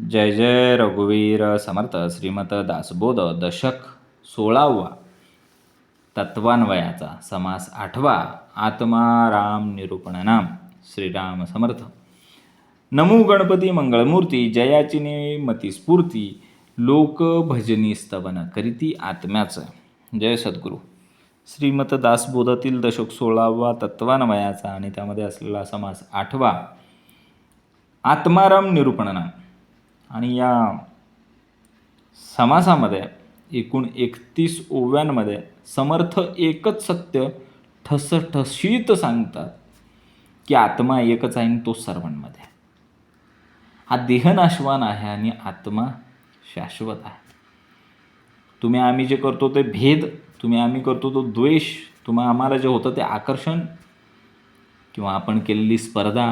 जय जय रघुवीर समर्थ. श्रीमत दासबोध दशक 16वा. तत्वान्वयाचा समास 8वा. आत्मा राम निरूपण नाम. श्रीराम समर्थ. नमो गणपती मंगळमूर्ती. जयाची मती स्फूर्ती. लोक भजनी स्तवन करीती आत्म्याचं. जय सद्गुरू. श्रीमत दासबोधातील दशक 16वा तत्वान्वयाचा आणि त्यामध्ये असलेला समास 8वा. आत्माराम निरूपण नाम. आणि या समासामध्ये एकूण 31 ओव्यांमध्ये समर्थ एकच सत्य ठसठशीत सांगतात की आत्मा एकच आहे आणि तो सर्वांमध्ये. हा देह नाशवान आहे आणि आत्मा शाश्वत आहे. तुम्ही आम्ही जे करतो ते भेद, तुम्ही आम्ही करतो तो द्वेष, तुम्हाला आम्हाला जे होतं ते आकर्षण किंवा आपण केलेली स्पर्धा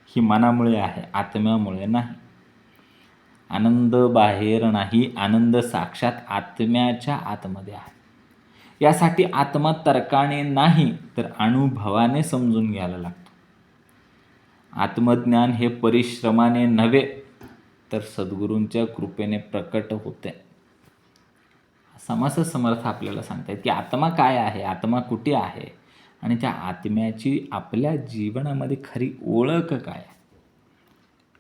ही मनामुळे आहे, आत्म्यामुळे नाही. आनंद बाहेर नाही, आनंद साक्षात आत्म्याच्या आतमध्ये आहे. यासाठी आत्मा तर्काने नाही तर अनुभवाने समजून घ्यायला लागतो. आत्मज्ञान हे परिश्रमाने नव्हे तर सद्गुरूंच्या कृपेने प्रकट होते. समास समर्थ आपल्याला सांगतात की आत्मा काय आहे, आत्मा कुठे आहे आणि त्या आत्म्याची आपल्या जीवनामध्ये खरी ओळख काय आहे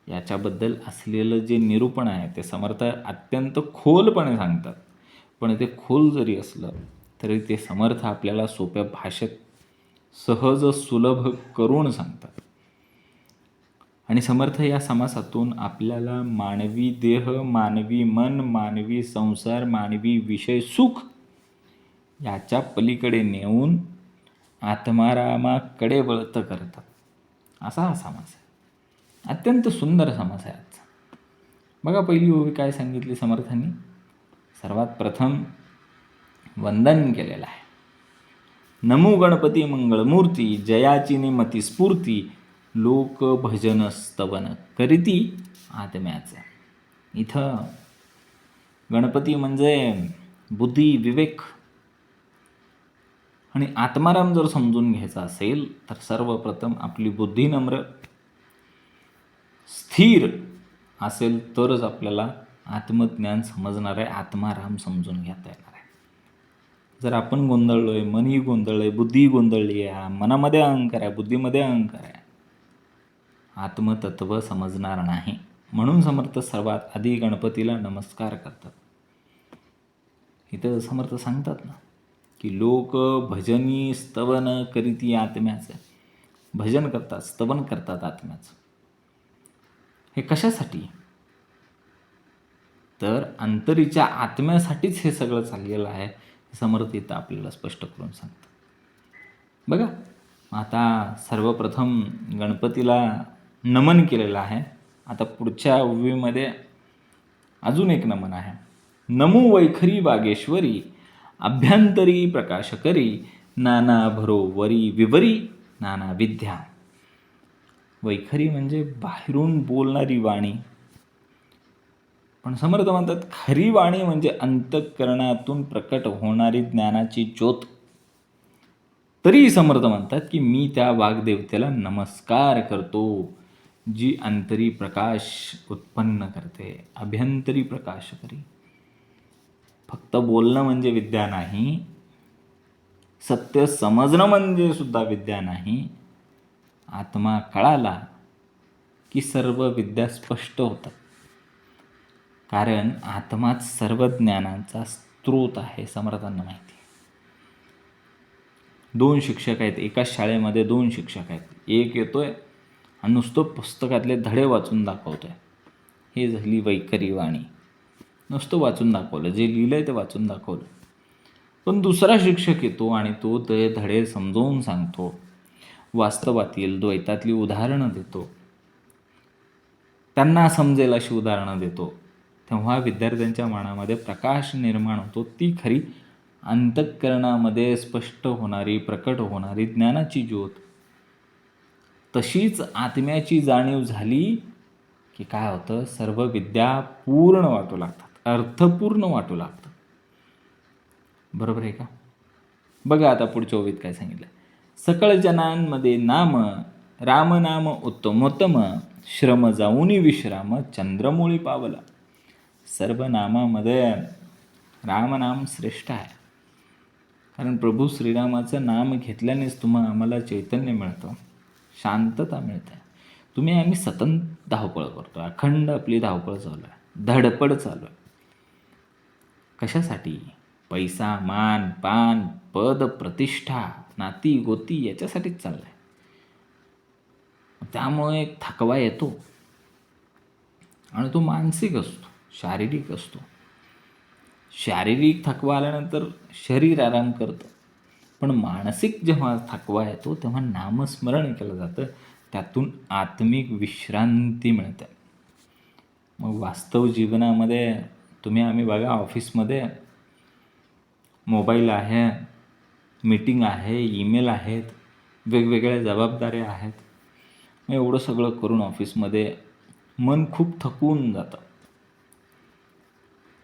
याच्याबद्दल असलेलं जे निरूपण आहे ते समर्थ अत्यंत खोलपणे सांगतात. पण ते खोल जरी असलं तरी ते समर्थ आपल्याला सोप्या भाषेत सहज सुलभ करून सांगतात. आणि समर्थ या समासातून आपल्याला मानवी देह, मानवी मन, मानवी संसार, मानवी विषय सुख याच्या पलीकडे नेऊन आत्मारामाकडे वळत करतात. असा हा समास आहे. अत्यंत सुंदर समास आहे आजचा. बघा, पहिली ओवी काय सांगितली समर्थांनी. सर्वात प्रथम वंदन केलेलं आहे. नमो गणपती मंगळमूर्ती. जयाची मती स्फूर्ती. लोक भजन स्तवन करीती आत्म्याचं. इथं गणपती म्हणजे बुद्धी, विवेक आणि आत्माराम जर समजून घ्यायचा असेल तर सर्वप्रथम आपली बुद्धी नम्र स्थिर असेल तरच आपल्याला आत्मज्ञान समजणार आहे, आत्माराम समजून घेता येणार आहे. जर आपण गोंधळलो आहे, मनही गोंधळलं आहे, बुद्धी गोंधळली आहे, मनामध्ये अहंकार आहे, बुद्धीमध्ये अहंकार आहे, आत्मतत्व समजणार नाही. म्हणून समर्थ सर्वात आधी गणपतीला नमस्कार करतात. इथं समर्थ सांगतात ना की लोक भजनी स्तवन करीती आत्म्याचं. भजन करतात, स्तवन करतात आत्म्याचं. हे कशासाठी? तर अंतरीच्या आत्म्यासाठीच हे सगळं चाललेलं आहे. समर्थ इथं आपल्याला स्पष्ट करून सांगतात. बघा, आता सर्वप्रथम गणपतीला नमन केलेलं आहे. आता पुढच्या ओवीमध्ये अजून एक नमन आहे. नमो वैखरी वागेश्वरी. अभ्यंतरी प्रकाश करी. नाना भरोवरी विवरी नाना विद्या. वैखरी म्हणजे बाहेरून बोलणारी वाणी. पण समर्थ म्हणतात खरी वाणी म्हणजे अंतःकरणातून प्रकट होणारी ज्ञानाची ज्योत. तरी समर्थ म्हणतात की मी त्या वाग्देवतेला नमस्कार करतो जी अंतरी प्रकाश उत्पन्न करते. अभ्यंतरी प्रकाश करी. फक्त बोलणं म्हणजे विद्या नाही, सत्य समजणं म्हणजे सुद्धा विद्या नाही. आत्मा कळाला की सर्व विद्या स्पष्ट होतात. कारण आत्माच सर्व ज्ञानाचा स्रोत आहे. समर्थांना माहिती आहे. 2 शिक्षक आहेत, एकाच शाळेमध्ये 2 शिक्षक आहेत. एक येतोय आणि नुसतं पुस्तकातले धडे वाचून दाखवतोय. हे झाली वैखरी वाणी. नुसतं वाचून दाखवलं, जे लिहिलंय ते वाचून दाखवलं. पण दुसरा शिक्षक येतो आणि तो ते धडे समजावून सांगतो, वास्तवातील द्वैतातली उदाहरणं देतो, त्यांना समजेल अशी उदाहरणं देतो. तेव्हा विद्यार्थ्यांच्या मनामध्ये प्रकाश निर्माण होतो. ती खरी अंतःकरणामध्ये स्पष्ट होणारी, प्रकट होणारी ज्ञानाची ज्योत. तशीच आत्म्याची जाणीव झाली की काय होतं, सर्व विद्या पूर्ण वाटू लागतात, अर्थपूर्ण वाटू लागतात. बरोबर आहे का? बघा आता पुढच्या ओवीत काय सांगितलं. सकळ जनांमध्ये नाम रामनाम उत्तमोत्तम, श्रम जाऊनी विश्राम, चंद्रमूळी पावला. सर्व नामामध्ये रामनाम श्रेष्ठ आहे. कारण प्रभू श्रीरामाचं नाम घेतल्यानेच आम्हाला चैतन्य मिळतं, शांतता मिळते. आम्ही सतत धावपळ करतो, अखंड आपली धावपळ चालू आहे, धडपड चालू आहे. कशासाठी? पैसा, मान, पान, पद, प्रतिष्ठा, नाती गोती याच्यासाठीच चाललं आहे. त्यामुळे एक थकवा येतो आणि तो मानसिक असतो, शारीरिक असतो. शारीरिक थकवा आल्यानंतर शरीर आराम करतं, पण मानसिक जेव्हा थकवा येतो तेव्हा नामस्मरण केलं जातं, त्यातून आत्मिक विश्रांती मिळते. मग वास्तव जीवनामध्ये आम्ही बघा, ऑफिसमध्ये मोबाईल आहे, मीटिंग आहे, ईमेल आहेत, वेगवेगळ्या जबाबदाऱ्या आहेत. मग एवढं सगळं करून ऑफिसमध्ये मन खूप थकून जातं.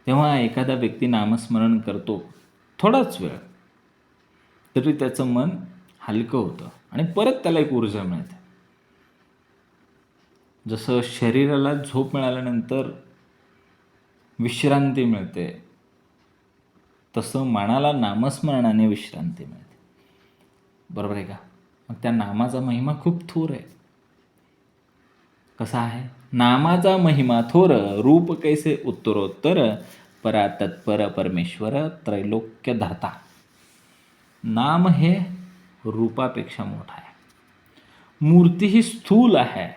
तेव्हा एखादा व्यक्ती नामस्मरण करतो थोडाच वेळ, तरी त्याचं मन हलकं होतं आणि परत त्याला एक ऊर्जा मिळते. जसं शरीराला झोप मिळाल्यानंतर विश्रांती मिळते, तसं मनाला नामस्मरणाने विश्रांती मिळते. बरोबर आहे का? मग त्या नामाचा महिमा खूप थोर आहे. कसा आहे? नामाचा महिमा थोर, रूप कैसे उत्तरोत्तर, परा तत्पर परमेश्वर त्रैलोक्य धरता. नाम हे रूपापेक्षा मोठा आहे. मूर्ती ही स्थूल आहे,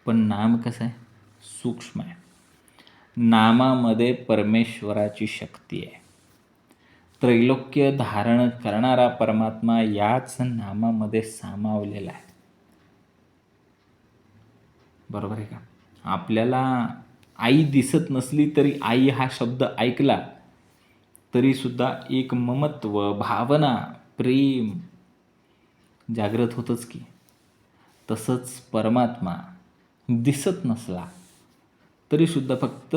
पण नाम कसं आहे? सूक्ष्म आहे. नामामध्ये परमेश्वराची शक्ती आहे. त्रैलोक्य धारण करणारा परमात्मा याच नामामध्ये सामावलेला आहे. बरोबर आहे का? आपल्याला आई दिसत नसली तरी आई हा शब्द ऐकला तरी सुद्धा एक ममत्व, भावना, प्रेम जागृत होतंच की. तसंच परमात्मा दिसत नसला तरी सुद्धा फक्त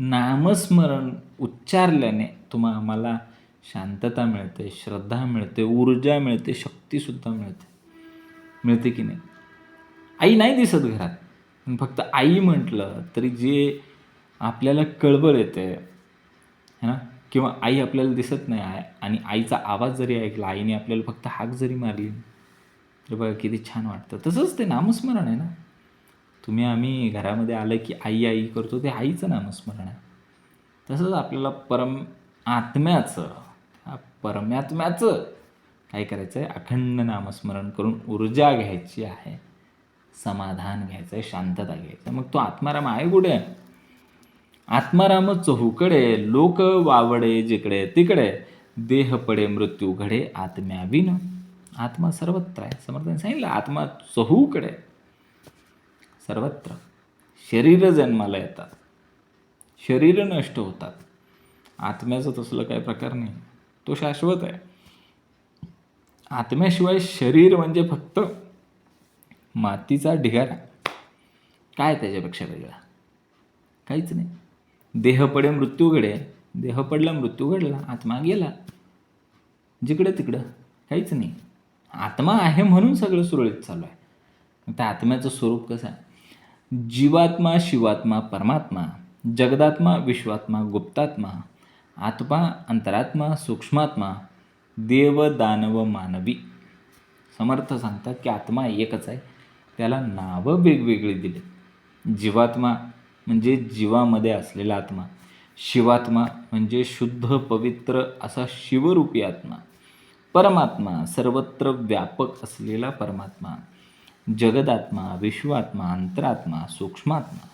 नामस्मरण उच्चारल्याने आम्हाला शांतता मिळते, श्रद्धा मिळते, ऊर्जा मिळते, शक्तीसुद्धा मिळते की नाही? आई नाही दिसत घरात, पण फक्त आई म्हटलं तरी जे आपल्याला कळवळ येते है ना, किंवा आई आपल्याला दिसत नाही आहे आणि आईचा आवाज जरी ऐकला, आईने आपल्याला फक्त हाक जरी मारली तर बघा किती छान वाटतं. तसंच ते नामस्मरण आहे ना. आम्ही घरामध्ये आलं की आई आई करतो, ते आईचं नामस्मरण आहे. तसंच आपल्याला परमात्म्याचं काय करायचं आहे? अखंड नामस्मरण करून ऊर्जा घ्यायची आहे, समाधान घ्यायचं आहे, शांतता घ्यायचं आहे. मग तो आत्माराम आहे कुठे? आत्माराम चहूकडे, लोक वावडे जिकडे तिकडे, देह पडे मृत्यू घडे आत्म्याविन. आत्मा सर्वत्र आहे. समर्थाने सांगितलं आत्मा चहूकडे, सर्वत्र. शरीर जन्माला येतात, शरीर नष्ट होतात. आत्म्याचं तसलं काही प्रकार नाही, तो शाश्वत आहे. आत्म्याशिवाय शरीर म्हणजे फक्त मातीचा ढिगारा. काय त्याच्यापेक्षा वेगळा? काहीच नाही. देह पडे मृत्यू घडे, देह पडला मृत्यू घडला, आत्मा गेला जिकडे तिकडं, काहीच नाही. आत्मा आहे म्हणून सगळं सुरळीत चालू आहे. त्या आत्म्याचं स्वरूप कसं आहे? जीवात्मा, शिवात्मा, परमात्मा, जगदात्मा, विश्वात्मा, गुप्तात्मा, आत्मा, अंतरात्मा, सूक्ष्मात्मा, देव, दानव, मानवी. समर्थ सांगतात की आत्मा एकच आहे, त्याला नावं वेगवेगळी दिली. जीवात्मा म्हणजे जीवामध्ये असलेला आत्मा, शिवात्मा म्हणजे शुद्ध पवित्र असा शिवरूपी आत्मा, परमात्मा सर्वत्र व्यापक असलेला परमात्मा, जगदात्मा, विश्वात्मा, अंतरात्मा, सूक्ष्मात्मा,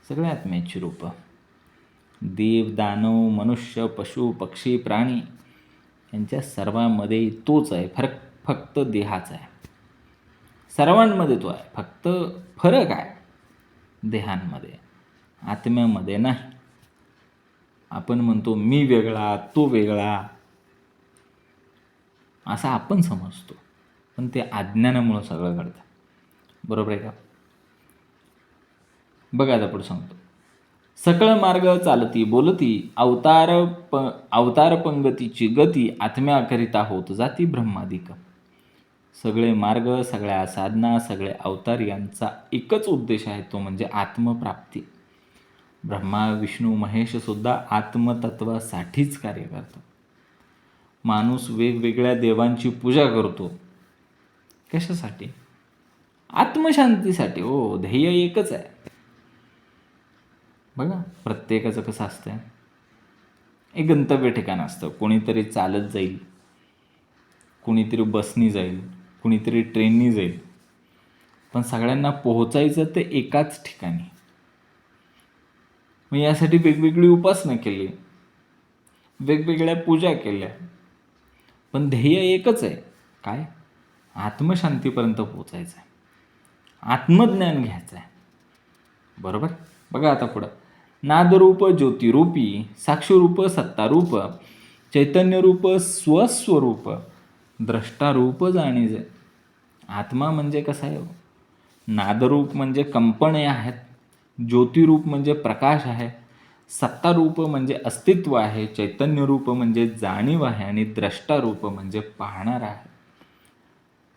सगळ्या आत्म्याची रूपं. देव, दानव, मनुष्य, पशु, पक्षी, प्राणी यांच्या सर्वांमध्ये तोच आहे. फक्त देहाचा आहे. सर्वांमध्ये तो आहे, फक्त फरक आहे देहांमध्ये, आत्म्यामध्ये नाही. आपण म्हणतो मी वेगळा, तो वेगळा, असं आपण समजतो, पण ते अज्ञानामुळं सगळं घडतं. बरोबर आहे का? बघा आता पुढे सांगतो. सकळ मार्ग चालती बोलती, अवतार पंगतीची गती, आत्म्याकरिता होत जाती ब्रह्मादिक. सगळे मार्ग, सगळ्या साधना, सगळे अवतार यांचा एकच उद्देश आहे, तो म्हणजे आत्मप्राप्ती. ब्रह्मा, विष्णू, महेशसुद्धा आत्मतत्वासाठीच कार्य करतात. माणूस वेगवेगळ्या देवांची पूजा करतो. कशासाठी? आत्मशांतीसाठी. हो, ध्येय एकच आहे. बघा, प्रत्येकाचं कसं असतं, एक गंतव्य ठिकाण असतं. कोणीतरी चालत जाईल, कुणीतरी बसनी जाईल, कुणीतरी ट्रेननी जाईल, पण सगळ्यांना पोहोचायचं ते एकाच ठिकाणी. मग यासाठी वेगवेगळी उपासना केली, वेगवेगळ्या पूजा केल्या, पण ध्येय एकच आहे. काय? आत्मशांतीपर्यंत पोचायचं आहे, आत्मज्ञान घ्यायचं आहे. बरोबर? बघा आता पुढं, नादरूप ज्योतिरूपी, साक्षीरूप सत्तारूप, चैतन्यरूप स्वस्वरूप, द्रष्टारूप जाणीजे. आत्मा म्हणजे कसा आहे? नादरूप म्हणजे कंपने आहेत, ज्योतिरूप म्हणजे प्रकाश आहे, सत्तारूप म्हणजे अस्तित्व आहे, चैतन्यरूप म्हणजे जाणीव आहे, आणि द्रष्टारूप म्हणजे पाहणारा आहे.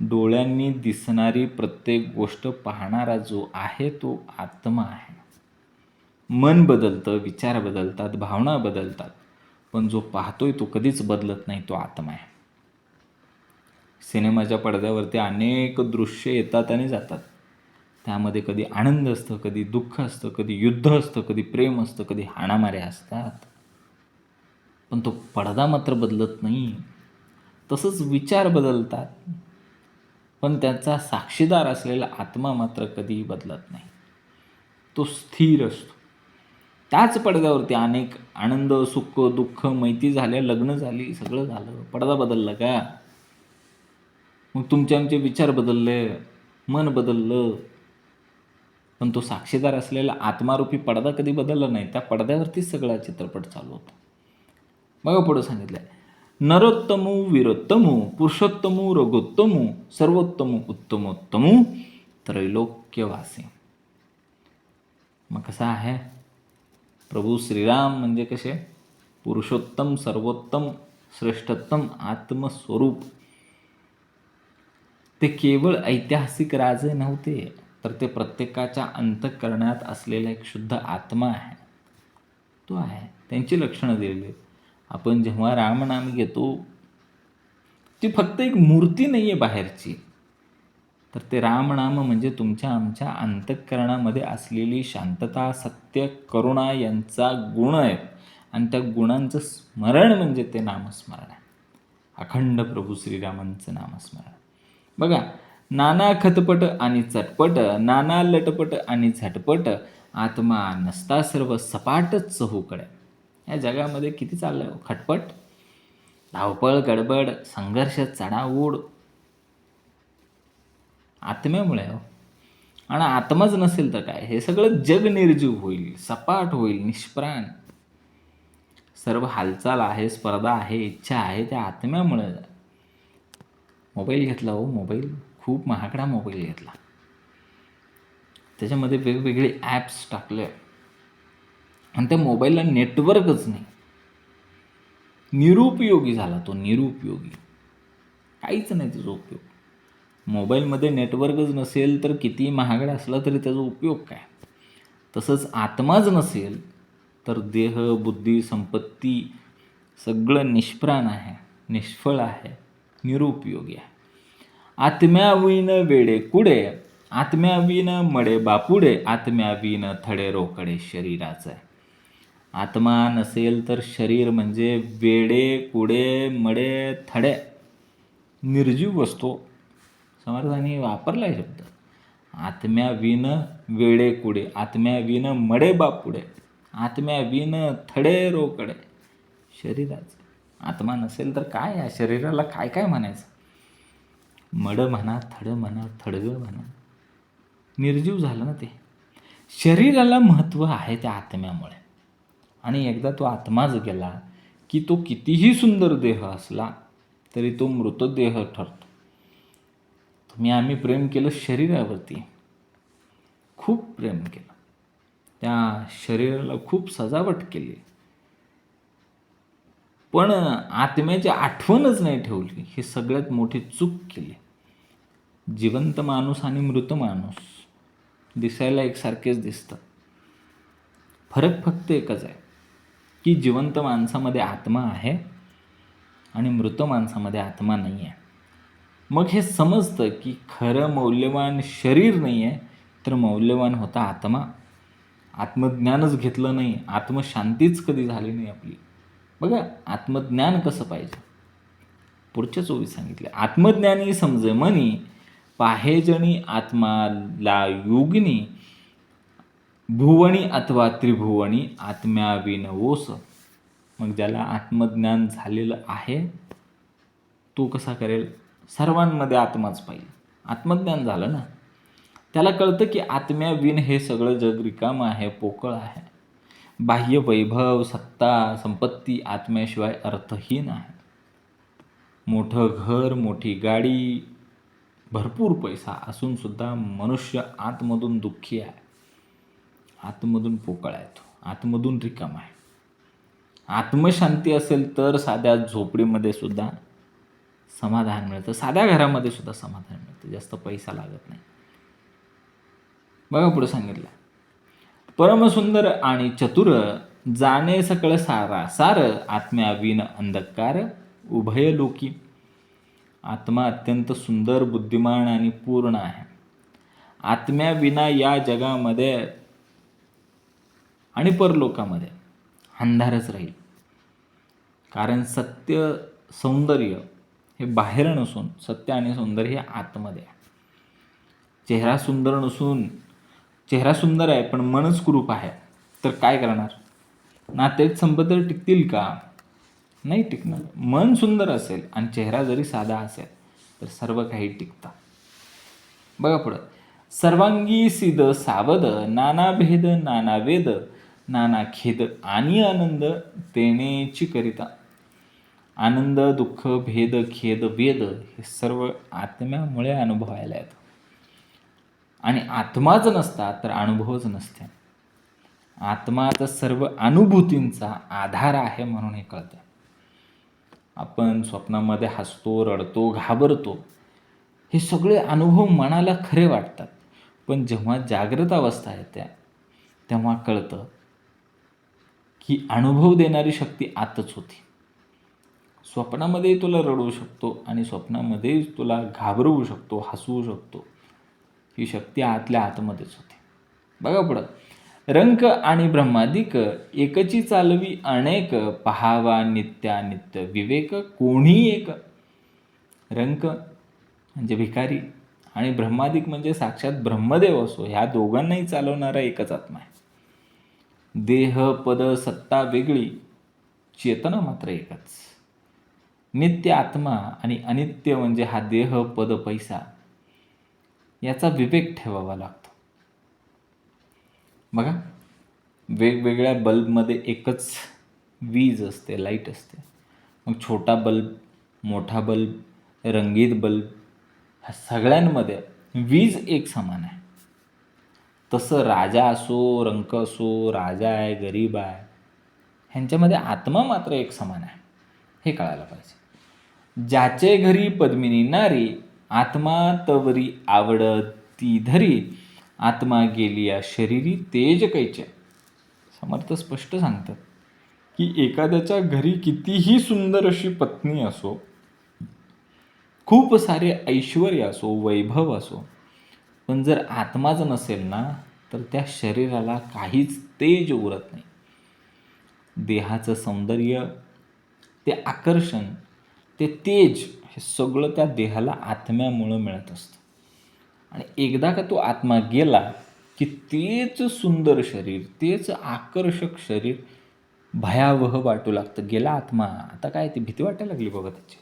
डोळ्यांनी दिसणारी प्रत्येक गोष्ट पाहणारा जो आहे तो आत्मा आहे. मन बदलतं, विचार बदलतात, भावना बदलतात, पण जो पाहतोय तो कधीच बदलत नाही, तो आत्मा आहे. सिनेमाच्या पडद्यावरती अनेक दृश्य येतात आणि जातात. त्यामध्ये कधी आनंद असतं, कधी दुःख असतं, कधी युद्ध असतं, कधी प्रेम असतं, कधी हाणामाऱ्या असतात, पण तो पडदा मात्र बदलत नाही. तसंच विचार बदलतात, पण त्याचा साक्षीदार असलेला आत्मा मात्र कधीही बदलत नाही, तो स्थिर असतो. त्याच पडद्यावरती अनेक आनंद, सुख, दुःख, मैत्री झाल्या, लग्न झाली, सगळं झालं, पडदा बदलला का? मग तुमचे आमचे विचार बदलले, मन बदललं, पण तो साक्षीदार असलेला आत्मारूपी पडदा कधी बदलला नाही. त्या पडद्यावरतीच सगळा चित्रपट चालू होता. बघा पुढं सांगितलंय, नरोत्तमो वीरोत्तमो, पुरुषोत्तमो रघोत्तमो, सर्वोत्तमो उत्तमोत्तमो, त्रैलोक्यवासी. मग कसा आहे? प्रभू श्रीराम म्हणजे कसे? पुरुषोत्तम, सर्वोत्तम, श्रेष्ठोत्तम आत्मस्वरूप. ते केवळ ऐतिहासिक राजे नव्हते, तर ते प्रत्येकाच्या अंतःकरणात असलेला एक शुद्ध आत्मा आहे, तो आहे. त्यांची लक्षणं दिलेली. आपण जेव्हा रामनाम घेतो, ती फक्त एक मूर्ती नाही आहे बाहेरची, तर ते रामनाम म्हणजे तुमच्या आमच्या अंतःकरणामध्ये असलेली शांतता, सत्य, करुणा यांचा गुण आहे, आणि त्या गुणांचं स्मरण म्हणजे ते नामस्मरण आहे. अखंड प्रभू श्रीरामांचं नामस्मरण. बघा, नाना खतपट आणि चटपट, नाना लटपट आणि झटपट, आत्मा नसता सर्व सपाटच चहूकडे. या जगामध्ये किती चाललंय खटपट, धावपळ, गडबड, संघर्ष, चढाओढ, आत्म्यामुळे हो. आणि आत्माच नसेल तर काय? हे सगळं जग निर्जीव होईल, सपाट होईल, निष्प्राण. सर्व हालचाल आहे, स्पर्धा आहे, इच्छा आहे, त्या आत्म्यामुळे. मोबाईल घेतला हो, मोबाईल खूप महागडा मोबाईल घेतला, त्याच्यामध्ये वेगवेगळे ॲप्स टाकले, आणि त्या मोबाईलला नेटवर्कच नाही. निरुपयोगी झाला तो, निरुपयोगी, काहीच नाही त्याचा उपयोग. मोबाईलमध्ये नेटवर्कच नसेल तर किती महागडा असला तरी त्याचा उपयोग काय? तसंच आत्माच नसेल तर देह, बुद्धी, संपत्ती सगळं निष्प्राण आहे, निष्फळ आहे, निरुपयोगी आहे. आत्म्याविन वेडे कुडे, आत्म्याविन मडे बापुडे, आत्म्याविन थडे रोकडे शरीराचं आहे. आत्मा नसेल तर शरीर म्हणजे वेडे, कुडे, मडे, थडे, निर्जीव वस्तू. समर्थांनी वापरला आहे शब्द. आत्म्याविन वेडे कुडे, आत्म्याविन मडे बापुडे, आत्म्याविन थडे रोकडे शरीराचं. आत्मा नसेल तर काय? या शरीराला काय काय म्हणायचं? मड म्हणा, थड म्हणा, थडगं म्हणा, निर्जीव झालं ना ते. शरीराला महत्त्व आहे त्या आत्म्यामुळे, आणि एकदा तो आत्माच गेला की तो कितीही सुंदर देह असला तरी तो मृतदेह ठरतो. आम्ही प्रेम केलं शरीरावरती, खूप प्रेम केलं, त्या शरीराला खूप सजावट केली, पण आत्म्याची आठवणच नाही ठेवली. ही सगळ्यात मोठी चूक केली. जिवंत माणूस आणि मृत माणूस दिसायला एकसारखेच दिसतात. फरक फक्त एकच आहे की जिवंत माणसामध्ये आत्मा आहे आणि मृत माणसामध्ये आत्मा नाही आहे. मग हे समजतं की खरं मौल्यवान शरीर नाही आहे, तर मौल्यवान होता आत्मा. आत्मज्ञानच घेतलं नाही, आत्मशांतीच कधी झाली नाही आपली. बघा आत्मज्ञान कसं पाहिजे, पुढच्या ओळीत सांगितले. आत्मज्ञानी समजे मनी पाहेजणी आत्माला योगिनी भुवनी अथवा त्रिभुवनी आत्म्याविन ओस. मग ज्याला आत्मज्ञान झालेलं आहे तो कसा करेल? सर्वांमध्ये आत्माच पाहिजे. आत्मज्ञान झालं ना, त्याला कळतं की आत्म्याविन हे सगळं जग रिकामं आहे, पोकळ आहे. बाह्य वैभव, सत्ता, संपत्ती आत्म्याशिवाय अर्थहीन आहे. मोठं घर, मोठी गाडी, भरपूर पैसा असून सुद्धा मनुष्य आतमधून दुःखी आहे, आतमधून पोकळ आहे, तो आतमधून रिकामा आहे. आत्मशांती असेल तर साध्या झोपडीमध्ये सुद्धा समाधान मिळतं, साध्या घरामध्ये सुद्धा समाधान मिळतं, जास्त पैसा लागत नाही. बघा पुढे सांगितलं, परमसुंदर आणि चतुर जाणे सकळ सारा सार आत्म्याविन अंधकार उभय लोकी. आत्मा अत्यंत सुंदर, बुद्धिमान आणि पूर्ण आहे. आत्म्याविना या जगामध्ये आणि परलोकामध्ये अंधारच राहील. कारण सत्य सौंदर्य हे बाहेर नसून सत्य आणि सौंदर्य हे आतमध्ये आहे. चेहरा सुंदर नसून, चेहरा सुंदर आहे पण मनच कुरूप आहे तर काय करणार? नातेच संबंध टिकतील का? नाही टिकणार. मन सुंदर असेल आणि चेहरा जरी साधा असेल तर सर्व काही टिकतं. बघा पुढं, सर्वांगी सिद सावध नाना भेद नाना वेद नाना खेद आणि आनंद तेनेची करिता. आनंद, दुःख, भेद, खेद, वेद हे सर्व आत्म्यामुळे अनुभवायला येतं. आणि आत्माच नसता तर अनुभवच नसते. आत्माच सर्व अनुभूतींचा आधार आहे म्हणून हे कळतं. आपण स्वप्नामध्ये हसतो, रडतो, घाबरतो, हे सगळे अनुभव मनाला खरे वाटतात. पण जेव्हा जागृत अवस्था येते तेव्हा कळतं की अनुभव देणारी शक्ती आतच होती. स्वप्नामध्ये तुला रडवू शकतो आणि स्वप्नामध्ये तुला घाबरवू शकतो, हसवू शकतो. ही शक्ती आतल्या आतमध्येच होती. बघा पुढं, रंक आणि ब्रह्मादिक एकची चालवी अनेक पहावा नित्यानित्य विवेक कोणी एक. रंक म्हणजे भिकारी आणि ब्रह्मादिक म्हणजे साक्षात ब्रह्मदेव असो, ह्या दोघांनाही चालवणारा एकच आत्मा आहे. देह, पद, सत्ता वेगळी, चेतना मात्र एकच. नित्य आत्मा आणि अनित्य म्हणजे हा देह, पद, पैसा याचा विवेक ठेवावा लागतो. बघा, वेगवेगळ्या बल्बमध्ये एकच वीज असते, लाईट असते. मग छोटा बल्ब, मोठा बल्ब, रंगीत बल्ब, ह्या सगळ्यांमध्ये वीज एक समान आहे. तसं राजा असो, रंक असो, राजा आहे, गरीब आहे, ह्यांच्यामध्ये आत्मा मात्र एक समान आहे, हे कळायला पाहिजे. ज्याचे घरी पद्मिनी नारी आत्मा तवरी आवडती धरी आत्मा गेली या शरीरी तेज कैचे. समर्थ स्पष्ट सांगतात की एखाद्याच्या घरी कितीही सुंदर अशी पत्नी असो, खूप सारे ऐश्वर असो, वैभव असो, पण जर आत्माच नसेल ना तर त्या शरीराला काहीच तेज उरत नाही. देहाचं सौंदर्य, ते आकर्षण, ते तेज हे सगळं त्या देहाला आत्म्यामुळं मिळत असतं. आणि एकदा का तो आत्मा गेला की तेच सुंदर शरीर, तेच आकर्षक शरीर भयावह वाटू लागतं. गेला आत्मा, आता काय ती भीती वाटायला लागली बघा त्याची.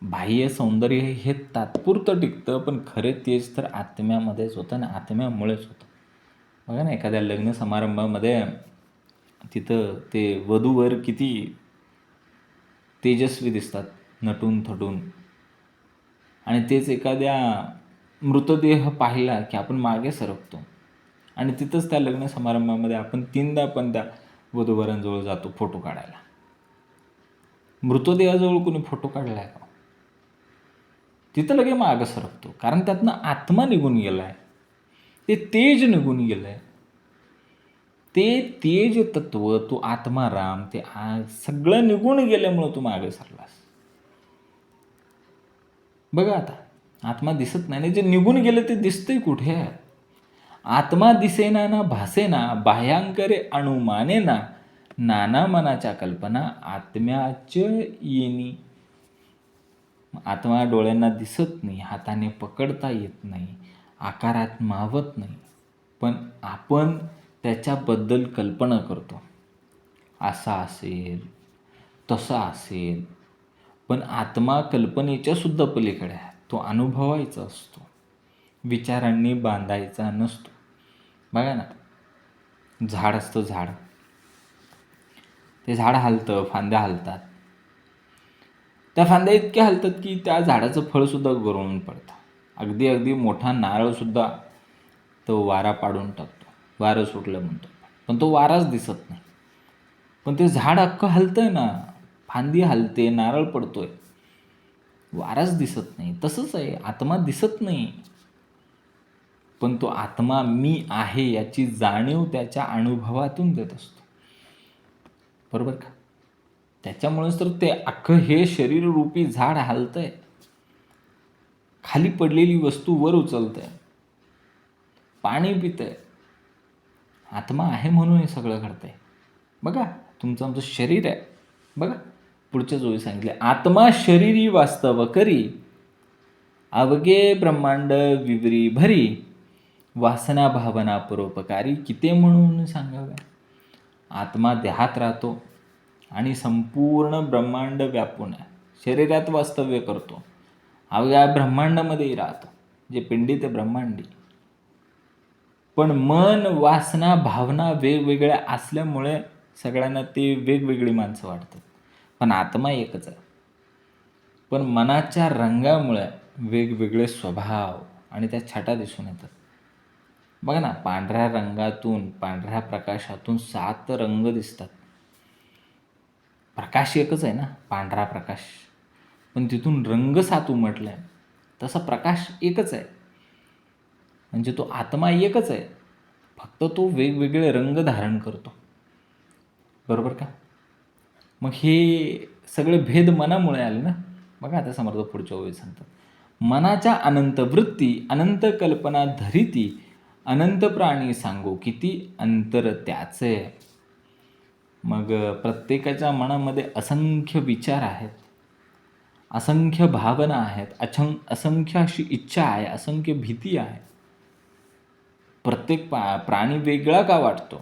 बाह्य सौंदर्य हे तात्पुरतं टिकतं, पण खरे तेज तर आत्म्यामध्येच होतं आणि आत्म्यामुळेच होतं. बघा ना, एखाद्या लग्न समारंभामध्ये तिथं ते वधूवर किती तेजस्वी दिसतात, नटून थटून. आणि तेच एखाद्या मृतदेह पाहिला की आपण मागे सरकतो. आणि तिथंच त्या लग्न समारंभामध्ये आपण 3दा पण त्या वधूवरांजवळ जातो फोटो काढायला. मृतदेहाजवळ कोणी फोटो काढला आहे का? तिथं लगे मागं सरकतो. कारण त्यातनं आत्मा निघून गेला आहे, ते तेज निघून गेलं आहे. ते तेज तत्व, तो आत्माराम, ते सगळं निघून गेल्यामुळं तू मागे सरलास. बघा आता, आत्मा दिसत नाही, जे निघून गेलं ते दिसतंय कुठे? आत्मा दिसेना ना भासेना, बाह्यांकरे अणुमानेना, नाना मनाच्या कल्पना आत्म्याच येणी. आत्मा डोळ्यांना दिसत नाही, हाताने पकडता येत नाही, आकारात मावत नाही, पण आपण त्याच्याबद्दल कल्पना करतो. असा असेल, तसा असेल. पण आत्मा कल्पनेच्या सुद्धा पलीकडे आहे. तो अनुभवायचा असतो, विचारांनी बांधायचा नसतो. बघा ना, झाड असतं, झाड, ते झाड हलतं, फांद्या हलतात. त्या फांद्या इतक्या हलतात की त्या झाडाचं फळसुद्धा गळून पडतं. अगदी अगदी मोठा नारळसुद्धा तो वारा पाडून टाकतो, वारं सुटलं म्हणतो, पण तो वाराच दिसत नाही. पण ते झाड अख्खं हलतंय ना, फांदी हलते, नारळ पडतोय, वाराच दिसत नाही. तसंच आहे, आत्मा दिसत नाही, पण तो आत्मा मी आहे याची जाणीव त्याच्या अनुभवातून देत असतो. बरोबर का? त्याच्यामुळेच तर ते अख्खं हे शरीररूपी झाड हलतंय, खाली पडलेली वस्तू वर उचलतंय, पाणी पितंय. आत्मा आहे म्हणून हे सगळं घडतंय. बघा, तुमचं आमचं शरीर आहे. बघा, पुढच्या जोडी सांगितले, आत्मा शरीरी वास्तव करी, अवघे ब्रह्मांड विवरी भरी, वासना भावना परोपकारी, किते म्हणून सांगाव्या. आत्मा देहात राहतो आणि संपूर्ण ब्रह्मांड व्यापून आहे, शरीरात वास्तव्य करतो, अवघ्या ब्रह्मांडामध्येही राहतो, जे पिंडी ते ब्रह्मांडी. पण मन, वासना, भावना वेगवेगळ्या असल्यामुळे सगळ्यांना ते वेगवेगळी माणसं वाटतात. पण आत्मा एकच आहे. पण मनाच्या रंगामुळे वेगवेगळे स्वभाव आणि त्या छटा दिसून येतात. बघा ना, पांढऱ्या रंगातून, पांढऱ्या प्रकाशातून 7 रंग दिसतात. प्रकाश एकच आहे ना, पांढरा प्रकाश, पण तिथून रंग 7 उमटलाय. तसा प्रकाश एकच आहे, म्हणजे तो आत्मा एकच आहे, फक्त तो वेगवेगळे रंग धारण करतो. बरोबर का? मग हे सगळे भेद मनामुळे आले ना. बघा आता समर्थ पुढच्या ओळीत सांगतात, मनाच्या अनंत वृत्ती, अनंत कल्पना धरिती, अनंत प्राणी सांगो किती, अंतर त्याचे. मग प्रत्येकाच्या मनामध्ये असंख्य विचार आहेत, असंख्य भावना आहेत, असंख्य अशी इच्छा आहे, असंख्य भीती आहे. प्रत्येक प्राणी वेगळा का वाटतो?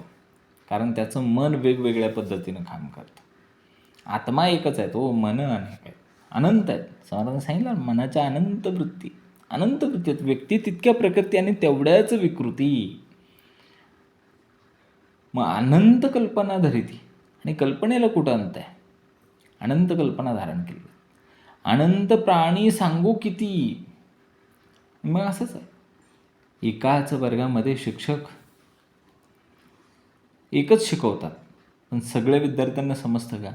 कारण त्याचं मन वेगवेगळ्या पद्धतीनं काम करतं. आत्मा एकच आहे, तो मन अनेक आहे, अनंत आहेत. समर्थांनी सांगितलं, मनाच्या अनंत वृत्ती, अनंत वृत्ती आहेत. व्यक्ती तितक्या प्रकृती आणि तेवढ्याच विकृती. मग अनंत कल्पना धरिती, आणि कल्पनेला कुठं अंत आहे? अनंत कल्पना धारण केली. अनंत प्राणी सांगू किती. मग असंच आहे, एकाच वर्गामध्ये शिक्षक एकच शिकवतात, पण सगळ्या विद्यार्थ्यांना समजतं का?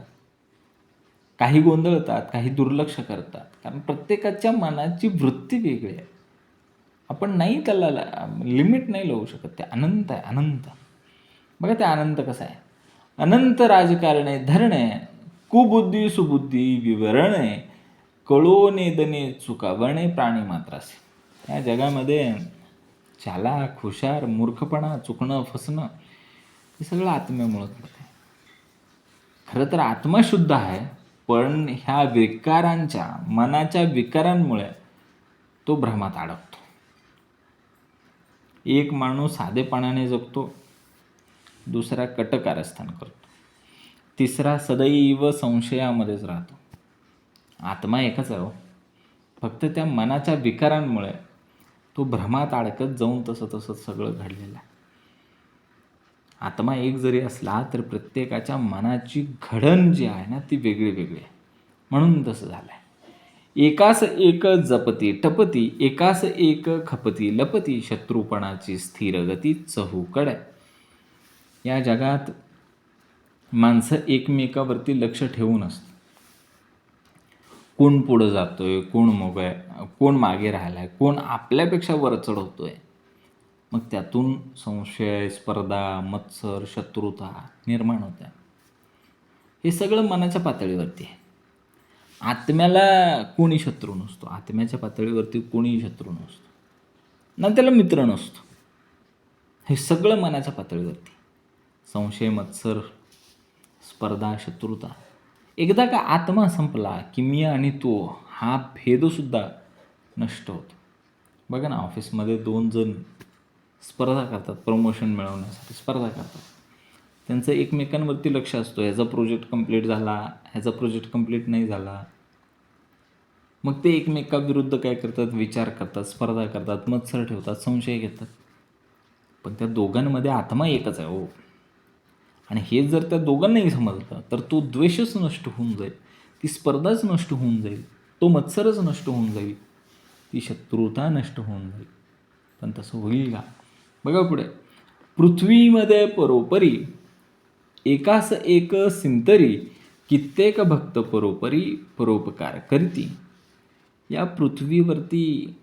काही गोंधळतात, काही दुर्लक्ष करतात, कारण प्रत्येकाच्या मनाची वृत्ती वेगळी आहे. आपण नाही त्याला लिमिट नाही लावू शकत. ते अनंत आहे, अनंत. बघा ते अनंत कसं आहे, अनंत राजकारणे धरणे, कुबुद्धी सुबुद्धी विवरणे, कळो नेदने चुकावणे प्राणी मात्रासे. या जगामध्ये चालाक, हुशार, मूर्खपणा, चुकणं, फसणं, हे सगळं आत्म्यामुळं घडतं. खरं तर आत्मा शुद्ध आहे, पण ह्या विकारांच्या, मनाच्या विकारांमुळे तो भ्रमात अडकतो. एक माणूस साधेपणाने जगतो, दुसरा कट कारस्थान करतो, तिसरा सदैव संशयामध्येच राहतो. आत्मा एकच आहे हो, फक्त त्या मनाच्या विकारांमुळे तो भ्रमात अडकत जाऊन तसं सगळं घडलेलं आहे. आत्मा एक जरी असला तर प्रत्येकाच्या मनाची घडण जी आहे ना, ती वेगळी वेगळी आहे, म्हणून तसं झालं आहे. एकास एक जपती टपती, एकास एक खपती लपती, शत्रुपणाची स्थिर गती चहूकड. या जगात माणसं एकमेकावरती लक्ष ठेवून असतात. कोण पुढं जातोय, कोण मागे राहिलाय, कोण आपल्यापेक्षा वर चढवतोय. मग त्यातून संशय, स्पर्धा, मत्सर, शत्रुता निर्माण होते. हे सगळं मनाच्या पातळीवरती आहे. आत्म्याला कोणी शत्रू नसतो. आत्म्याच्या पातळीवरती कोणीही शत्रू नसतो ना, त्याला मित्र नसतो. हे सगळं मनाच्या पातळीवरती. संशय, मत्सर, स्पर्धा, शत्रुता. एकदा का आत्मा संपला की मी आणि तो हा भेदसुद्धा नष्ट होतो. बघा ना, ऑफिसमध्ये 2 जण स्पर्धा करतात, प्रमोशन मिळवण्यासाठी स्पर्धा करतात. त्यांचं एकमेकांवरती लक्ष असतो, ह्याचा प्रोजेक्ट कंप्लीट झाला, ह्याचा प्रोजेक्ट कंप्लीट नाही झाला. मग ते एकमेकाविरुद्ध काय करतात, विचार करतात, स्पर्धा करतात, मत्सर ठेवतात, संशय घेतात. पण त्या दोघांमध्ये आत्मा एकच आहे हो. आणि हे जर त्या दोघांनाही समजलं तर तो द्वेषच नष्ट होऊन जाईल, ती स्पर्धाच नष्ट होऊन जाईल, तो मत्सरच नष्ट होऊन जाईल, ती शत्रुता नष्ट होऊन जाईल. पण तसं होईल का? बघा पुढे, पृथ्वीमध्ये परोपरी एकास एक सिंतरी, कित्येक भक्त परोपरी परोपकार करती. या पृथ्वीवरती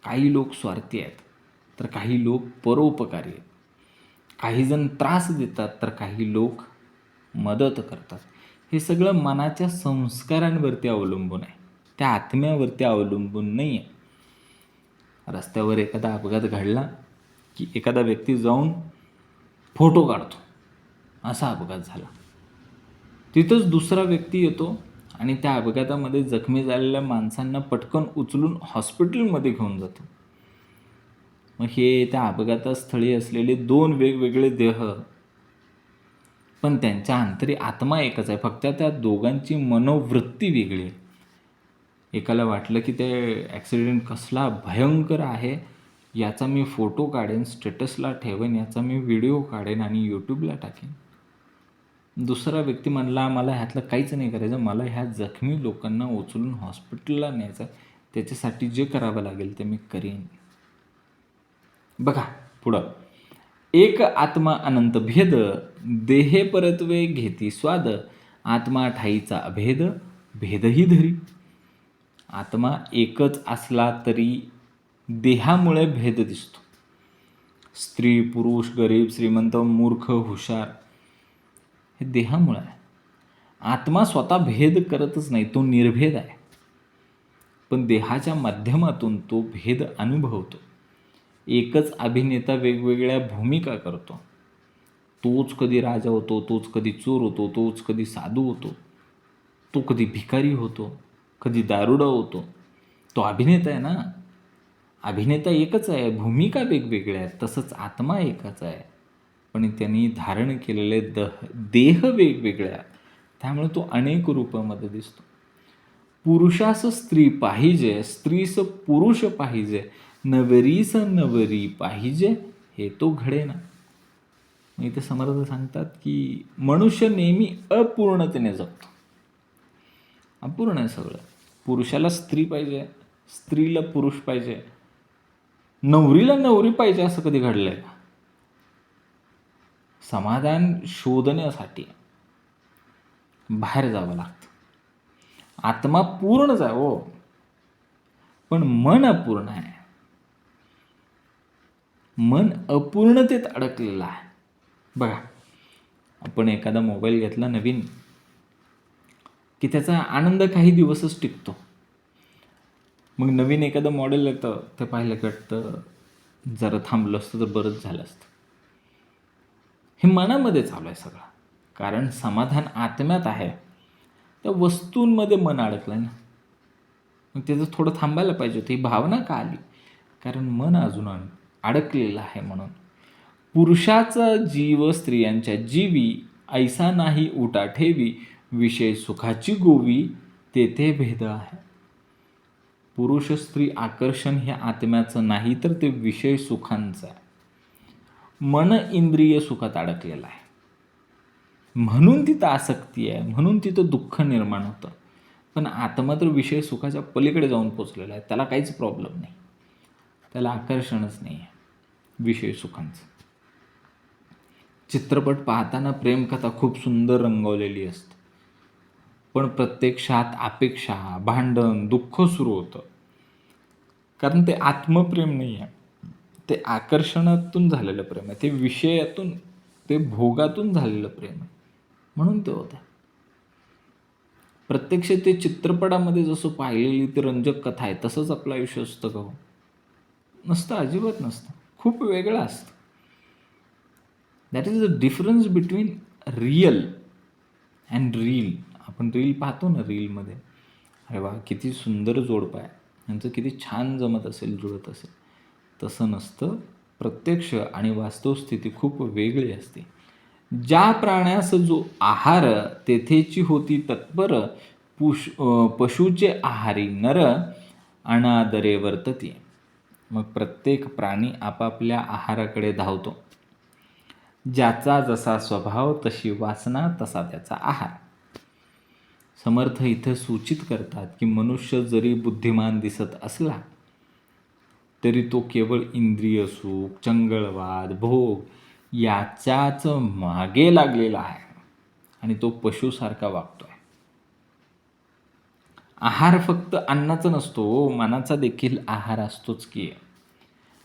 काही लोक स्वार्थी आहेत, तर काही लोक परोपकारी आहेत. काही जण त्रास देतात, तर काही लोक मदत करतात. हे सगळं मनाच्या संस्कारांवरती अवलंबून आहे, त्या आत्म्यावरती अवलंबून नाही आहे. रस्त्यावर एखादा अपघात घडला की एखादा व्यक्ती जाऊन फोटो काढतो, असा अपघात झाला. तिथंच दुसरा व्यक्ती येतो आणि त्या अपघातामध्ये जखमी झालेल्या माणसांना पटकन उचलून हॉस्पिटलमध्ये घेऊन जातो. मग हे त्या अपघातस्थळी असलेले 2 वेगवेगळे देह, पण त्यांच्या अंतरी आत्मा एकच आहे, फक्त त्या दोघांची मनोवृत्ती वेगळी आहे. एकाला वाटलं की ते ॲक्सिडेंट कसला भयंकर आहे, याचा मी फोटो काढेन, स्टेटसला ठेवेन, याचा मी व्हिडिओ काढेन आणि यूट्यूबला टाकेन. दुसरा व्यक्ती म्हणला, मला ह्यातलं काहीच नाही करायचं, मला ह्या जखमी लोकांना उचलून हॉस्पिटलला न्यायचं, त्याच्यासाठी जे करावं लागेल ते मी करीन. बघा पुढं, एक आत्मा अनंत भेद, देहे परत्वे घेती स्वाद, आत्मा ठाईचा अभेद, भेदही धरी. आत्मा एकच असला तरी देहामुळे भेद दिसतो. स्त्री, पुरुष, गरीब, श्रीमंत, मूर्ख, हुशार, हे देहामुळे आहे. आत्मा स्वतः भेद करतच नाही, तो निर्भेद आहे. पण देहाच्या माध्यमातून तो भेद अनुभवतो. एकच अभिनेता वेगवेगळ्या भूमिका करतो. तोच कधी राजा होतो, तोच कधी चोर होतो, तोच कधी साधू होतो, तो कधी भिकारी होतो, कधी दारुडा होतो. तो अभिनेता आहे ना. अभिनेता एकच आहे, भूमिका वेगवेगळ्या आहेत. तसंच आत्मा एकच आहे, पण त्यांनी धारण केलेले देह वेगवेगळे आहेत. त्यामुळे तो अनेक रूपामध्ये दिसतो. पुरुषास स्त्री पाहिजे, स्त्रीस पुरुष पाहिजे, नवरीस नवरी पाहिजे, हे तो घडेना. मग इथे समर्थ सांगतात की मनुष्य नेहमी अपूर्णतेने जगतो. अपूर्ण आहे सगळं. पुरुषाला स्त्री पाहिजे, स्त्रीला पुरुष पाहिजे, नवरीला नवरी पाहिजे असं कधी घडलंय का? समाधान शोधण्यासाठी बाहेर जावं लागतं. आत्मा पूर्णच आहे हो, पण मन अपूर्ण आहे. मन अपूर्णतेत अडकलेलं आहे. बघा, आपण एखादा मोबाईल घेतला नवीन की त्याचा आनंद काही दिवसच टिकतो. मग नवीन एखादं मॉडेल येतं, ते पाहिलं की वाटतं जरा थांबलं असतं तर बरंच झालं असतं. हे मनामध्ये चालू आहे सगळं, कारण समाधान आत्म्यात आहे. त्या वस्तूंमध्ये मन अडकलं ना, मग त्याचं थोडं थांबायला पाहिजे होतं. ही भावना का आली? कारण मन अजून अडकलेलं आहे. म्हणून पुरुषाचा जीव स्त्रियांच्या जीवी, ऐसा नाही उटा ठेवी, विषय सुखाची गोवी, तेथे भेद आहे. पुरुष स्त्री आकर्षण हे आत्म्याचं नाही, तर ते विषय सुखांचं आहे. मन इंद्रिय सुखात अडकलेलं आहे, म्हणून तिथं आसक्ती आहे, म्हणून तिथं दुःख निर्माण होतं. पण आत्मा तर विषय सुखाच्या पलीकडे जाऊन पोचलेला आहे. त्याला काहीच प्रॉब्लेम नाही, त्याला आकर्षणच नाही आहे विषय सुखांचं. चित्रपट पाहताना प्रेमकथा खूप सुंदर रंगवलेली असते. पण प्रत्यक्षात अपेक्षा, भांडण, दुःख सुरू होतं. कारण ते आत्मप्रेम नाही आहे. ते आकर्षणातून झालेलं प्रेम आहे. ते विषयातून, ते भोगातून झालेलं प्रेम आहे. म्हणून ते होतं. प्रत्यक्ष ते चित्रपटामध्ये जसं पाहिलेली ती रंजक कथा आहे, तसंच आपलं आयुष्य असतं का हो? नसतं, अजिबात नसतं. खूप वेगळं असतं. That is the difference between real and reel. आपण रील पाहतो ना, रीलमध्ये अरे वा, किती सुंदर जोडपं आहे, यांचं किती छान जमत असेल, जुळत असेल. तसं नसतं. प्रत्यक्ष आणि वास्तव स्थिती खूप वेगळी असते. ज्या प्राण्यास जो आहार तेथेची होती तत्पर, पशूचे आहारी नर अनादरे वर्तती. मग प्रत्येक प्राणी आपापल्या आहाराकडे धावतो. ज्याचा जसा स्वभाव, तशी वासना, तसा त्याचा आहार. समर्थ इथं सूचित करतात की मनुष्य जरी बुद्धिमान दिसत असला तरी तो केवळ इंद्रिय सुख, चंगळवाद, भोग याच्याच मागे लागलेला आहे आणि तो पशुसारखा वागतोय. आहार फक्त अन्नाचा नसतो, मनाचा देखील आहार असतोच की.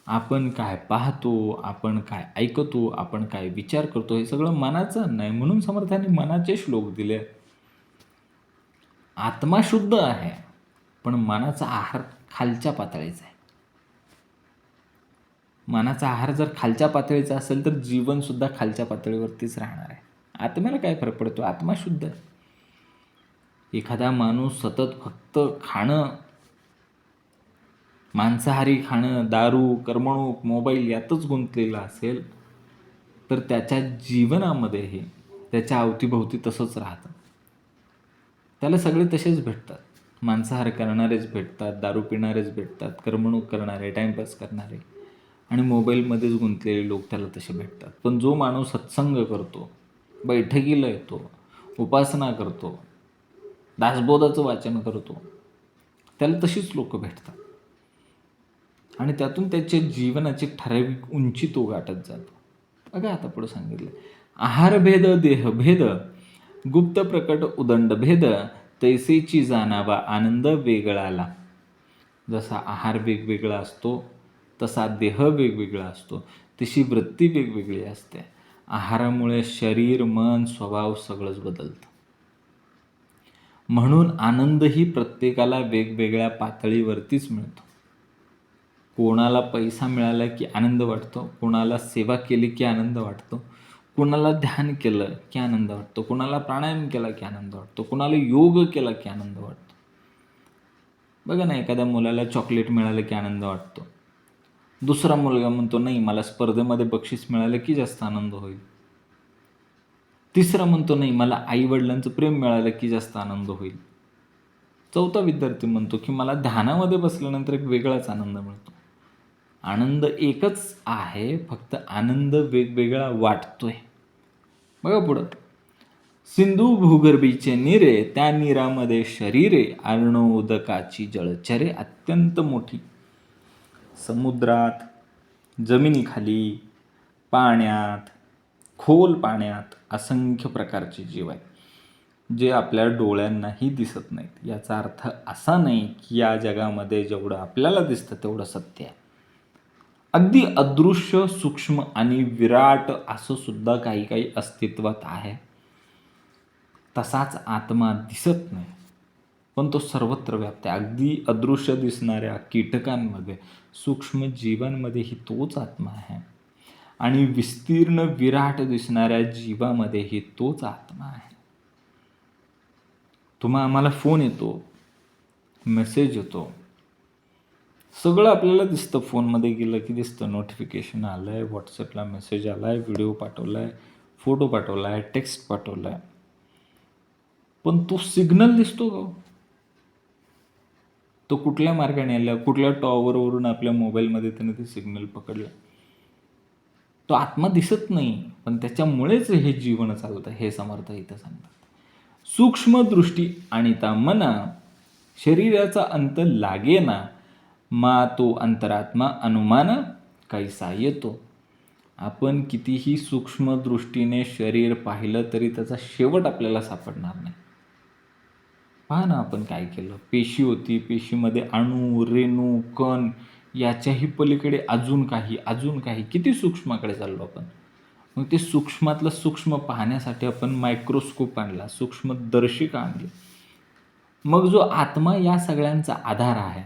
आपण काय पाहतो, आपण काय ऐकतो, आपण काय विचार करतो, हे सगळं मनाचं अन्न आहे. म्हणून समर्थांनी मनाचे श्लोक दिले. आत्मा शुद्ध आहे, पण मनाचा आहार खालच्या पातळीचा आहे. मनाचा आहार जर खालच्या पातळीचा असेल तर जीवनसुद्धा खालच्या पातळीवरतीच राहणार आहे. आत्म्याला काय फरक पडतो? आत्मा शुद्ध आहे. एखादा माणूस सतत फक्त खाणं, मांसाहारी खाणं, दारू, करमणूक, मोबाईल यातच गुंतलेला असेल तर त्याच्या जीवनामध्येही त्याच्या अवतीभोवती तसंच राहतं. त्याला सगळे तसेच भेटतात. मांसाहार करणारेच भेटतात, दारू पिणारेच भेटतात, करमणूक करणारे, टाईमपास करणारे आणि मोबाईलमध्येच गुंतलेले लोक त्याला तसे भेटतात. पण जो माणूस सत्संग करतो, बैठकीला येतो, उपासना करतो, दासबोधाचं वाचन करतो, त्याला तशीच लोक भेटतात आणि त्यातून त्याच्या जीवनाची ठराविक उंची तो गाठत जातो. बघा आता पुढे सांगितलं, आहारभेद देहभेद, गुप्त प्रकट उदंड भेद, तैसेची जाणावा आनंद वेगळाला. जसा आहार वेगवेगळा असतो, तसा देह वेगवेगळा असतो, तशी वृत्ती वेगवेगळी असते. आहारामुळे शरीर, मन, स्वभाव सगळंच बदलतं. म्हणून आनंदही प्रत्येकाला वेगवेगळ्या पातळीवरतीच मिळतो. कोणाला पैसा मिळाला की आनंद वाटतो, कोणाला सेवा केली की आनंद वाटतो, कोणाला ध्यान केलं की आनंद वाटतो, कोणाला प्राणायाम केला की आनंद वाटतो, कोणाला योग केला की आनंद वाटतो. बघा ना, एखाद्या मुलाला चॉकलेट मिळालं की आनंद वाटतो. दुसरा मुलगा म्हणतो नाही, मला स्पर्धेमध्ये बक्षीस मिळालं की जास्त आनंद होईल. तिसरा म्हणतो नाही, मला आईवडिलांचं प्रेम मिळालं की जास्त आनंद होईल. चौथा विद्यार्थी म्हणतो की मला ध्यानामध्ये बसल्यानंतर एक वेगळाच आनंद मिळतो. आनंद एकच आहे, फक्त आनंद वेगवेगळा वाटतोय. बघा पुढं, सिंधू भूगर्भीचे निरे, त्या नीरामध्ये शरीरे, अर्णोदकाची जळचरे अत्यंत मोठी. समुद्रात, जमिनीखाली, पाण्यात, खोल पाण्यात असंख्य प्रकारचे जीव आहेत, जे आपल्या डोळ्यांनाही दिसत नाहीत. याचा अर्थ असा नाही की या जगामध्ये जेवढं आपल्याला दिसतं तेवढं सत्य आहे. अगदी अदृश्य, सूक्ष्म आणि विराट असं सुद्धा काही काही अस्तित्वात आहे. तसाच आत्मा दिसत नाही, पण तो सर्वत्र व्याप्त आहे. अगदी अदृश्य दिसणाऱ्या कीटकांमध्ये, सूक्ष्म जीवांमध्येही तोच आत्मा आहे आणि विस्तीर्ण विराट दिसणाऱ्या जीवामध्येही तोच आत्मा आहे. आम्हाला फोन येतो, मेसेज येतो, सगळं आपल्याला दिसतं. फोनमध्ये गेलं की दिसतं, नोटिफिकेशन आलं आहे, व्हॉट्सअपला मेसेज आला आहे, व्हिडिओ पाठवला आहे, फोटो पाठवला आहे, टेक्स्ट पाठवला आहे. पण तो सिग्नल दिसतो का? तो कुठल्या मार्गाने आला, कुठल्या टॉवरवरून आपल्या मोबाईलमध्ये त्याने ते सिग्नल पकडलं? तो आत्मा दिसत नाही, पण त्याच्यामुळेच हे जीवन चालतं, हे समर्थ इथं सांगतात. सूक्ष्म दृष्टी आणिता मना, शरीराचा अंत लागेना, मा तो अंतरात्मा अनुमान कैसा येतो. आपण कितीही सूक्ष्म दृष्टीने शरीर पाहिलं तरी त्याचा शेवट आपल्याला सापडणार नाही. पहा ना आपण काय केलं. पेशी होती, पेशीमध्ये अणू, रेणू, कण याच्याही पलीकडे अजून काही, अजून काही. किती सूक्ष्माकडे चाललो आपण. मग ते सूक्ष्मातलं सूक्ष्म पाहण्यासाठी आपण मायक्रोस्कोप आणला, सूक्ष्मदर्शिका आणली. मग जो आत्मा या सगळ्यांचा आधार आहे,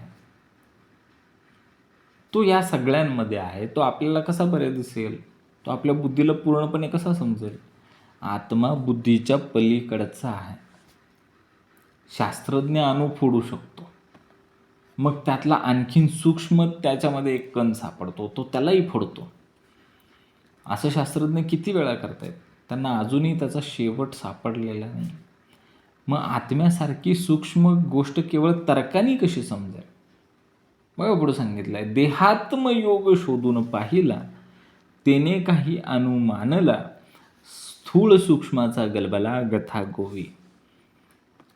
तो या सगळ्यांमध्ये आहे, तो आपल्याला कसा बरं दिसेल? तो आपल्या बुद्धीला पूर्णपणे कसा समजेल? आत्मा बुद्धीच्या पलीकडचा आहे. शास्त्रज्ञ अणू फोडू शकतो. मग त्यातला आणखीन सूक्ष्म त्याच्यामध्ये एक कण सापडतो, तो त्यालाही फोडतो. असं शास्त्रज्ञ किती वेळा करतायत, त्यांना अजूनही त्याचा शेवट सापडलेला नाही. मग आत्म्यासारखी सूक्ष्म गोष्ट केवळ तर्काने कशी समजेल? बघा पुढे सांगितलंय, देहात्मयोग शोधून पाहिला, तेने काही अनुमानला, स्थूळ सूक्ष्माचा गलबला गथा गोवी.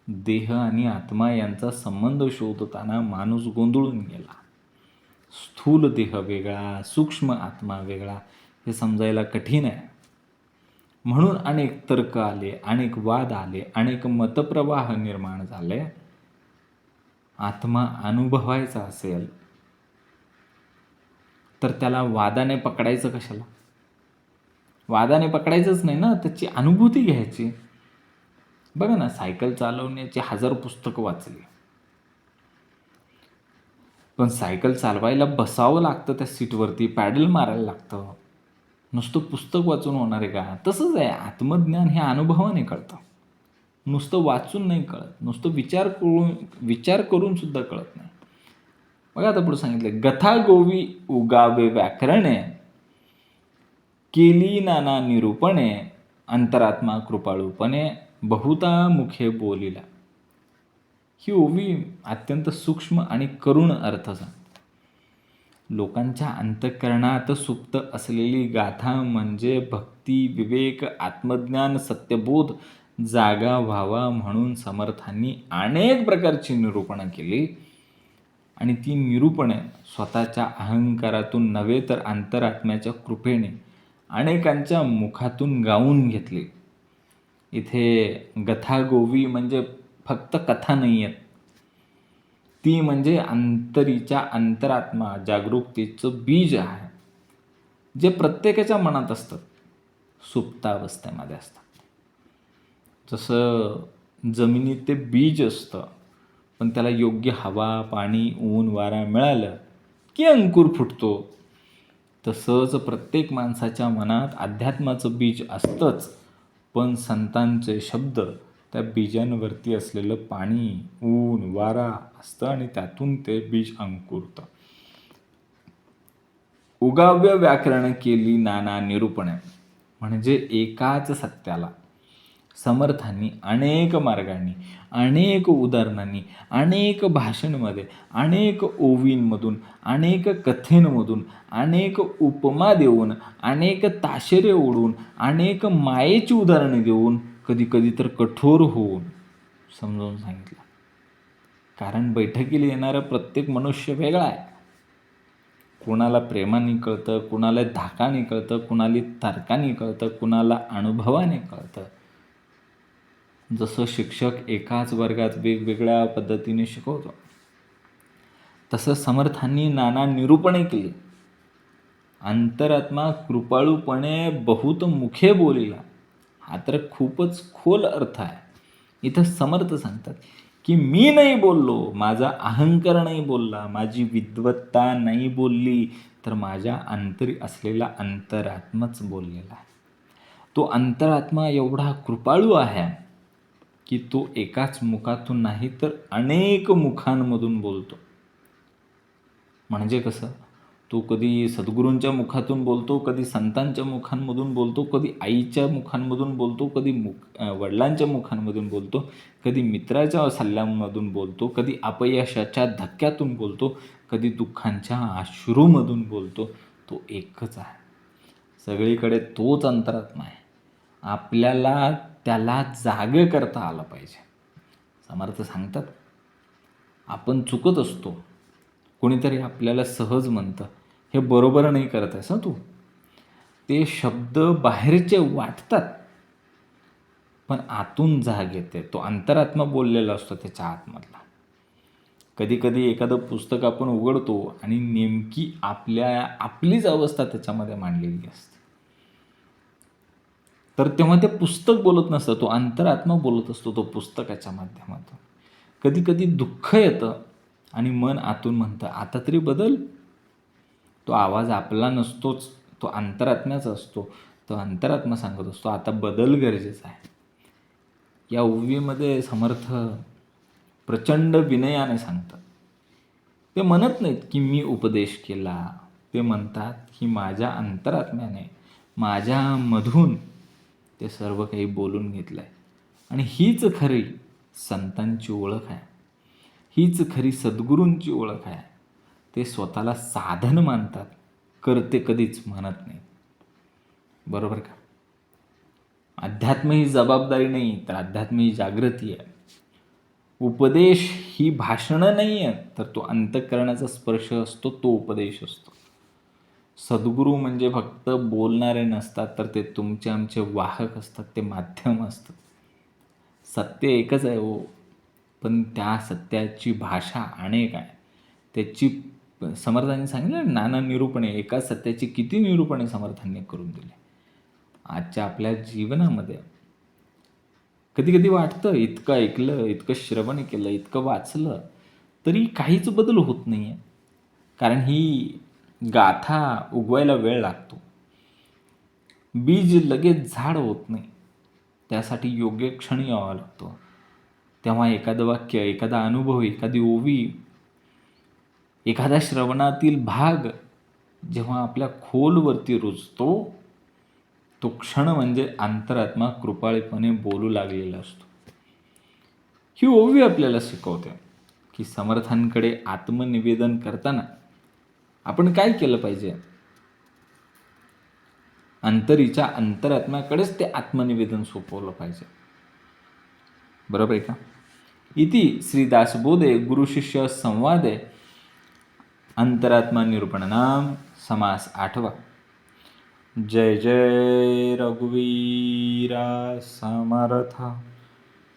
देह आणि आत्मा यांचा संबंध शोधताना माणूस गोंधळून गेला. स्थूल देह वेगळा, सूक्ष्म आत्मा वेगळा, हे समजायला कठीण आहे. म्हणून अनेक तर्क आले, अनेक वाद आले, अनेक मतप्रवाह निर्माण झाले. आत्मा अनुभवायचा असेल तर त्याला वादाने पकडायचं कशाला? वादाने पकडायचंच नाही ना, त्याची अनुभूती घ्यायची. बघा ना, सायकल चालवण्याची 1000 पुस्तकं वाचली, पण सायकल चालवायला बसावं लागतं, त्या सीटवरती पॅडल मारायला लागतं. नुसतं पुस्तक वाचून होणार आहे का? तसंच आहे, आत्मज्ञान हे अनुभवाने कळतं, नुसतं वाचून नाही कळत, नुसतं विचार करून सुद्धा कळत नाही. बघा आता पुढे सांगितलं, गथा गोवी उगावे व्याकरणे, केली नाना निरूपणे, अंतरात्मा कृपाळूपणे, बहुता मुखे बोलिला. ही ओवी अत्यंत सूक्ष्म आणि करुण अर्थ सांगते. लोकांच्या अंतःकरणात सुप्त असलेली गाथा म्हणजे भक्ती, विवेक, आत्मज्ञान, सत्यबोध जागा व्हावा म्हणून समर्थांनी अनेक प्रकारची निरूपणं केली. आणि ती निरूपणे स्वतःच्या अहंकारातून नव्हे तर अंतरात्म्याच्या कृपेने अनेकांच्या मुखातून गाऊन घेतली. इथे गथागोवी म्हणजे फक्त कथा नाही आहेत, ती म्हणजे अंतरीच्या अंतरात्मा जागरूकतेचं बीज आहे, जे प्रत्येकाच्या मनात असतं, सुप्तावस्थेमध्ये असतं. जसं जमिनीत ते बीज असतं, पण त्याला योग्य हवा, पाणी, ऊन, वारा मिळालं की अंकुर फुटतो. तसंच प्रत्येक माणसाच्या मनात अध्यात्माचं बीज असतंच, पण संतांचे शब्द त्या बीजांवरती असलेलं पाणी, ऊन, वारा असतं आणि त्यातून ते बीज अंकुरतं. उगाव्य व्याकरण केली नाना निरूपणे म्हणजे एकाच सत्याला समर्थांनी अनेक मार्गांनी, अनेक उदाहरणांनी, अनेक भाषणांमध्ये, अनेक ओवींमधून, अनेक कथेंमधून, अनेक उपमा देऊन, अनेक ताशेरे ओढून, अनेक मायेची उदाहरणे देऊन, कधी कधी तर कठोर होऊन समजावून सांगितलं. कारण बैठकीला येणारा प्रत्येक मनुष्य वेगळा आहे. कुणाला प्रेमाने कळतं, कुणाला धाकाने कळतं, कुणाला तर्काने कळतं, कुणाला अनुभवाने कळतं. जसं शिक्षक एकाच वर्गात वेगवेगळ्या पद्धतीने शिकवतो, तसं समर्थांनी नाना निरूपणे केली. अंतरात्मा कृपाळूपणे बहुत मुखे बोलिला, हा तर खूपच खोल अर्थ आहे. इथं समर्थ सांगतात की मी नाही बोललो, माझा अहंकार नाही बोलला, माझी विद्वत्ता नाही बोलली, तर माझ्या अंतरी असलेला अंतरात्माच बोललेला आहे. तो अंतरात्मा एवढा कृपाळू आहे की तो एकाच मुखातून नाही तर अनेक मुखांमधून बोलतो. म्हणजे कसं, तो कधी सद्गुरूंच्या मुखातून बोलतो, कधी संतांच्या मुखांमधून बोलतो, कधी आईच्या मुखांमधून बोलतो, कधी वडिलांच्या मुखांमधून बोलतो, कधी मित्राच्या सल्ल्यामधून बोलतो, कधी अपयशाच्या धक्क्यातून बोलतो, कधी दुःखांच्या अश्रूमधून बोलतो. तो एकच आहे, सगळीकडे तोच अंतरात्मा आहे. आपल्याला त्याला जागे करता आलं पाहिजे. समर्थ सांगतात, आपण चुकत असतो, कोणीतरी आपल्याला सहज म्हणतं, हे बरोबर नाही करत आहेस तू. ते शब्द बाहेरचे वाटतात, पण आतून जाग येते. तो अंतरात्मा बोललेला असतो त्याच्या आतमधला. कधी कधी एखादं पुस्तक आपण उघडतो आणि नेमकी आपलीच अवस्था त्याच्यामध्ये मांडलेली असते. तर तेव्हा ते पुस्तक बोलत नसतं, तो अंतरात्मा बोलत असतो तो पुस्तकाच्या माध्यमातून. कधी कधी दुःख येतं आणि मन आतून म्हणतं आता तरी बदल. तो आवाज आपला नसतोच, तो अंतरात्म्याचा असतो. तो अंतरात्मा सांगत असतो आता बदल गरजेचा आहे. या ओवीमध्ये समर्थ प्रचंड विनयाने सांगतात. ते म्हणत नाहीत की मी उपदेश केला. ते म्हणतात की माझ्या अंतरात्म्याने माझ्यामधून ते सर्व काही बोलून घेतलं आहे. आणि हीच खरी संतांची ओळख आहे. हीच खरी सद्गुरूंची ओळख आहे. ते स्वतःला साधन मानतात, करते कधीच म्हणत नाही. बरोबर का? अध्यात्म ही जबाबदारी नाही, तर अध्यात्म ही जागृती आहे. उपदेश ही भाषणं नाही आहेत, तर तो अंतःकरणाचा स्पर्श असतो, तो उपदेश असतो. सद्गुरू म्हणजे फक्त बोलणारे नसतात, तर ते तुमचे आमचे वाहक असतात, ते माध्यम असतात. सत्य एकच आहे हो, पण त्या सत्याची भाषा अनेक आहे. त्याची समर्थांनी सांगितलं नाना निरूपणे, एका सत्याची किती निरूपणे समर्थांनी करून दिले. आजच्या आपल्या जीवनामध्ये कधी कधी वाटतं इतकं ऐकलं, इतकं श्रवण केलं, इतकं वाचलं तरी काहीच बदल होत नाही आहे. कारण ही गाथा उगवायला वेळ लागतो. बीज लगेच झाड होत नाही. त्यासाठी योग्य क्षणी यावा लागतो. तेव्हा एखादं वाक्य, एखादा अनुभव, एखादी ओवी, एखादा श्रवणातील भाग जेव्हा आपल्या खोलवरती रुजतो, तो क्षण म्हणजे अंतरात्मा कृपाळीपणे बोलू लागलेला असतो. ही ओवी आपल्याला शिकवते की समर्थांकडे आत्मनिवेदन करताना आपण काय केलं पाहिजे. अंतरीच्या अंतरात्म्याकडेच ते आत्मनिवेदन सोपवलं पाहिजे. बरोबर आहे का? इति श्री दासबोधे गुरुशिष्य संवादे अंतरात्मा निरूपणनाम समास 8वा. जय जय रघुवीरा समर्थ.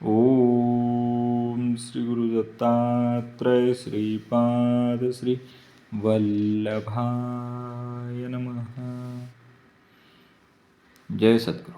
ओम श्री गुरु दत्तात्रय श्रीपाद श्री वल्लभाय नमः. जय सद्गुरु.